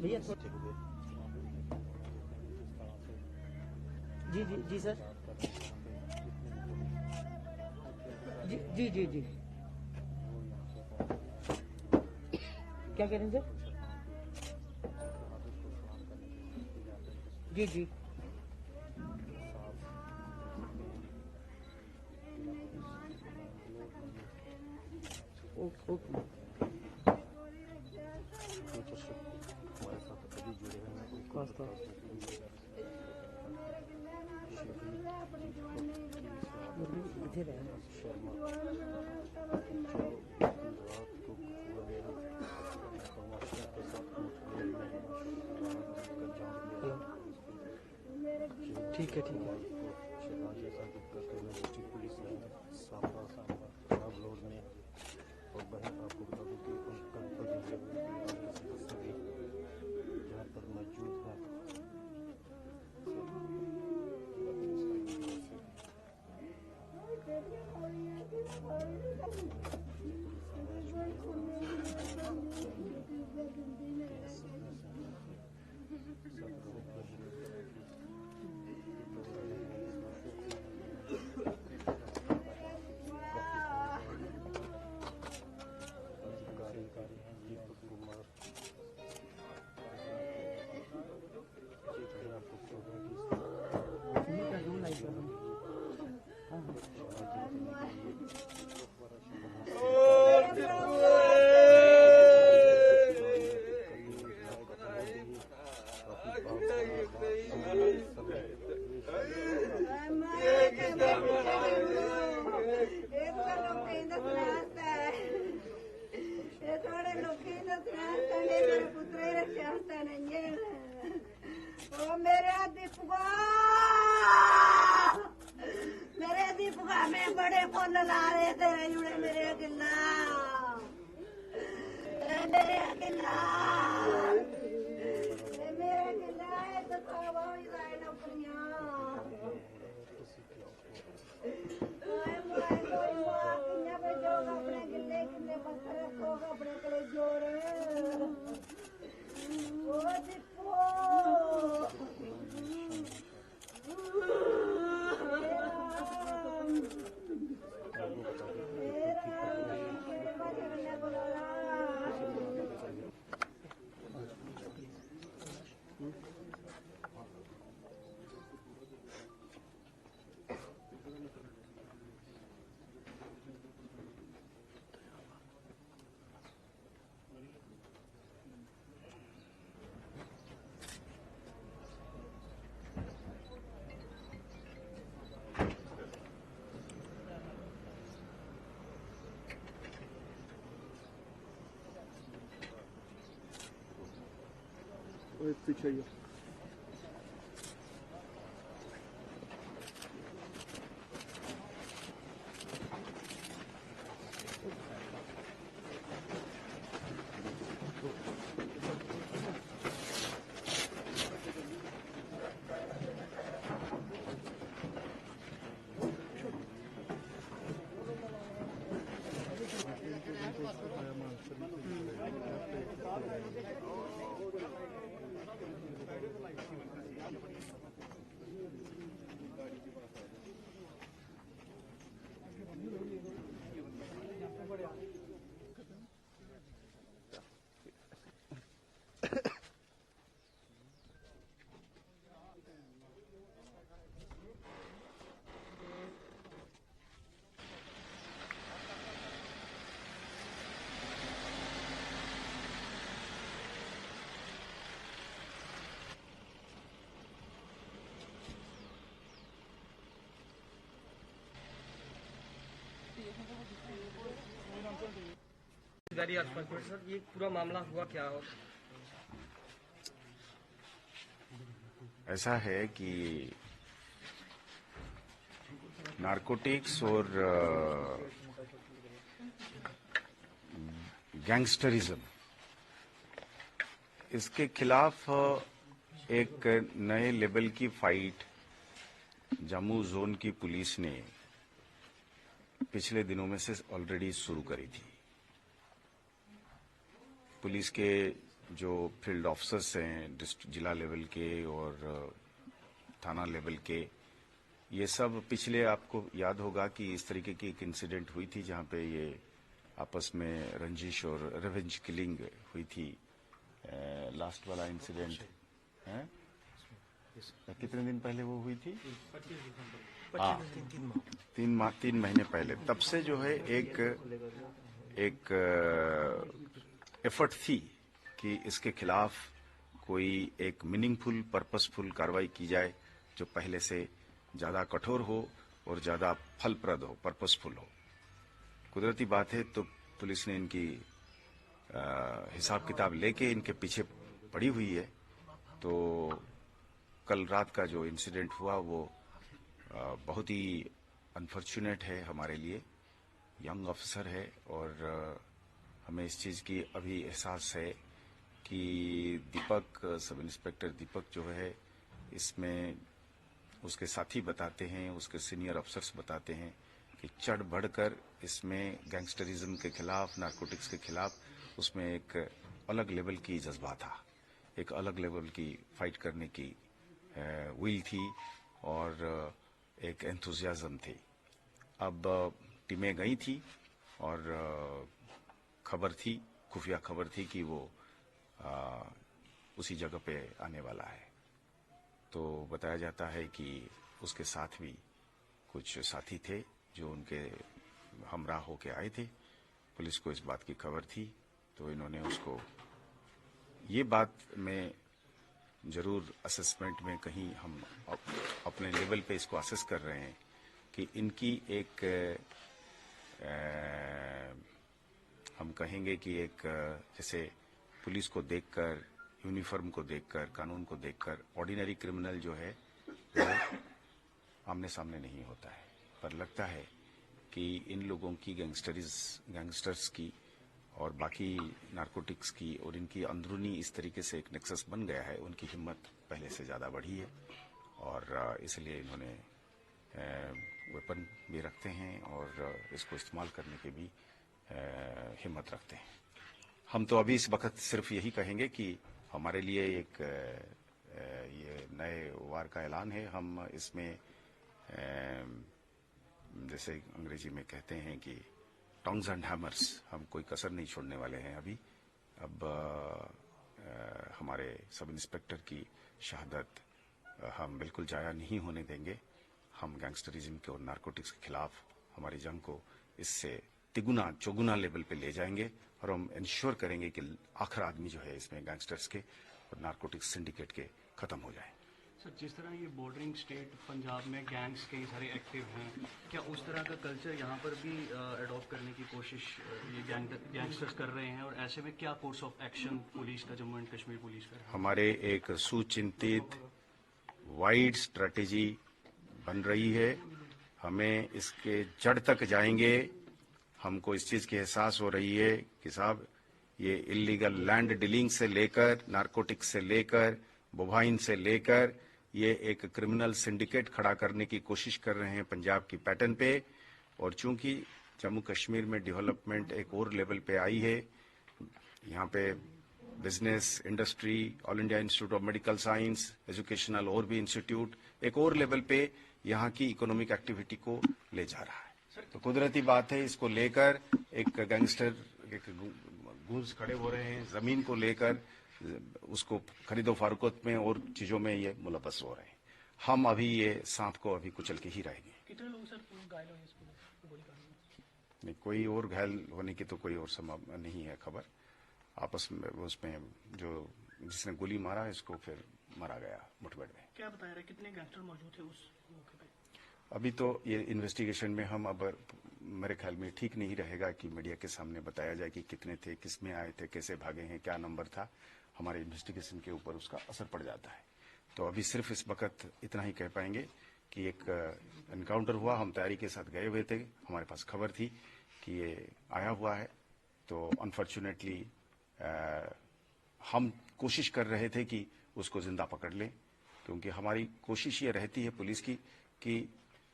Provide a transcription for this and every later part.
भैया जी जी जी सर जी जी जी जी क्या कह रहे हैं सर? जी जी ओके ओके हमारे साथ अभी जुड़े हैं ठीक है ठीक है पुलिस ने सामना रोड में और बहन आपको बता दूं कि सभी यहाँ पर मौजूद है। मेरे दीपका में बड़े फूल ला रहे थे जुड़े मेरे गिल्ला मेरे गिल्ला मेरे गिल्ला है तो बहुत जाए नौकरियां अपने गिल्ले किन्ने पत्थर रखो अपने कड़े जोर ओ दीपो पीछे ही सर, ये पूरा मामला हुआ क्या? ऐसा है कि नारकोटिक्स और गैंगस्टरिज्म, इसके खिलाफ एक नए लेवल की फाइट जम्मू जोन की पुलिस ने पिछले दिनों में से ऑलरेडी शुरू करी थी। पुलिस के जो फील्ड ऑफिसर्स हैं जिला लेवल के और थाना लेवल के, ये सब पिछले, आपको याद होगा कि इस तरीके की एक इंसिडेंट हुई थी जहां पे ये आपस में रंजिश और रिवेंज किलिंग हुई थी। लास्ट वाला इंसिडेंट है कितने दिन पहले वो हुई थी? हाँ, 3 महीने पहले। तब से जो है एक एफर्ट थी कि इसके खिलाफ कोई एक मीनिंगफुल, पर्पसफुल कार्रवाई की जाए जो पहले से ज्यादा कठोर हो और ज्यादा फलप्रद हो, पर्पसफुल हो। कुदरती बात है, तो पुलिस ने इनकी हिसाब किताब लेके इनके पीछे पड़ी हुई है। तो कल रात का जो इंसिडेंट हुआ वो बहुत ही अनफॉर्चुनेट है हमारे लिए। यंग ऑफिसर है और हमें इस चीज की अभी एहसास है कि दीपक, सब इंस्पेक्टर दीपक जो है, इसमें उसके साथी बताते हैं, उसके सीनियर अफसर्स बताते हैं कि चढ़ बढ़कर इसमें गैंगस्टरिज्म के खिलाफ, नारकोटिक्स के खिलाफ उसमें एक अलग लेवल की जज्बा था, एक अलग लेवल की फाइट करने की विल थी और एक एंथुजियाज्म थी। अब टीमें गई थी और खबर थी, खुफिया खबर थी कि वो उसी जगह पे आने वाला है। तो बताया जाता है कि उसके साथ भी कुछ साथी थे जो उनके हमराह होके आए थे। पुलिस को इस बात की खबर थी, तो इन्होंने उसको, ये बात में जरूर असेसमेंट में कहीं हम अपने लेवल पे इसको असेस कर रहे हैं कि इनकी एक हम कहेंगे कि एक, जैसे पुलिस को देखकर, यूनिफॉर्म को देखकर, कानून को देखकर ऑर्डिनरी क्रिमिनल जो है वो आमने सामने नहीं होता है, पर लगता है कि इन लोगों की गैंगस्टर्स की और बाकी नारकोटिक्स की और इनकी अंदरूनी इस तरीके से एक नेक्सस बन गया है, उनकी हिम्मत पहले से ज्यादा बढ़ी है और इसलिए इन्होंने वेपन भी रखते हैं और इसको इस्तेमाल करने की भी हिम्मत रखते हैं। हम तो अभी इस वक्त सिर्फ यही कहेंगे कि हमारे लिए एक ये नए वार का ऐलान है। हम इसमें जैसे अंग्रेजी में कहते हैं कि टोंग्स एंड हैमर्स, हम कोई कसर नहीं छोड़ने वाले हैं अभी। अब हमारे सब इंस्पेक्टर की शहादत हम बिल्कुल जाया नहीं होने देंगे। हम गैंगस्टरिज्म के और नारकोटिक्स के खिलाफ हमारी जंग को इससे तिगुना चौगुना लेवल पे ले जाएंगे और हम इंश्योर करेंगे कि आखिर आदमी जो है इसमें गैंगस्टर्स के और नारकोटिक्स सिंडिकेट के खत्म हो जाए। सर, जिस तरह ये बॉर्डरिंग स्टेट पंजाब में गैंग्स कई सारे एक्टिव हैं, क्या उस तरह का कल्चर यहाँ पर भी अडॉप्ट करने की कोशिश ये गैंगस्टर्स कर रहे हैं? और ऐसे में क्या कोर्स ऑफ एक्शन पुलिस का, जम्मू एंड कश्मीर पुलिस का? हमारे एक सुचिंतित वाइड स्ट्रेटेजी बन रही है। हमें इसके जड़ तक जाएंगे। हमको इस चीज की एहसास हो रही है कि साहब ये इलीगल लैंड डीलिंग से लेकर, नारकोटिक्स से लेकर, बोवाइन से लेकर ये एक क्रिमिनल सिंडिकेट खड़ा करने की कोशिश कर रहे हैं पंजाब की पैटर्न पे। और चूंकि जम्मू कश्मीर में डेवलपमेंट एक और लेवल पे आई है, यहाँ पे business, industry, all India institute of medical science, educational और भी इंस्टीट्यूट एक और लेवल पे यहाँ की इकोनॉमिक एक्टिविटी को ले जा रहा है। तो कुदरती बात है, इसको लेकर एक गैंगस्टर एक गूंज खड़े हो रहे हैं। जमीन को लेकर उसको खरीदो फरोख्त में और चीजों में ये मुलव्वस हो रहे हैं। हम अभी ये सांप को अभी कुचल के ही रहेंगे। कितने लोग सर घायल हुए इसको गोलीकांड में? नहीं, कोई और घायल होने की तो कोई और संभावना नहीं है खबर। आपस में उसमें जो जिसने गोली मारा इसको फिर मारा गया मुठभेड़ में। क्या बताया रहे, कितने गैंगस्टर मौजूद थे उस मौके पे? अभी तो ये इन्वेस्टिगेशन में हम अब मेरे ख्याल में ठीक नहीं रहेगा कि मीडिया के सामने बताया जाए कि कितने थे, किस में आए थे, कैसे भागे हैं, क्या नंबर था। हमारे इन्वेस्टिगेशन के ऊपर उसका असर पड़ जाता है। तो अभी सिर्फ इस वक्त इतना ही कह पाएंगे कि एक एनकाउंटर हुआ, हम तैयारी के साथ गए हुए थे, हमारे पास खबर थी कि ये आया हुआ है। तो अनफॉर्चुनेटली हम कोशिश कर रहे थे कि उसको जिंदा पकड़ लें, क्योंकि हमारी कोशिश ये रहती है पुलिस की कि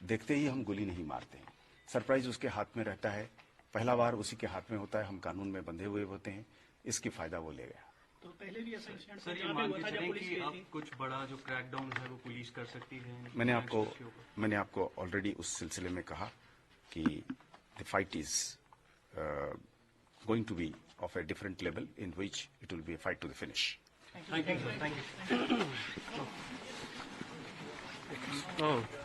देखते ही हम गोली नहीं मारते हैं। सरप्राइज उसके हाथ में रहता है, पहला बार उसी के हाथ में होता है, हम कानून में बंधे हुए होते हैं, इसकी फायदा वो ले गया। तो पहले भी ऐसा इंसिडेंट सर, ये मान के चलें कि अब कुछ बड़ा जो क्रैकडाउन है वो पुलिस कर सकती है? मैंने आपको ऑलरेडी उस सिलसिले में कहा कि the fight is going to be of a different level in which it will be a fight to the finish. Thank you sir, thank you.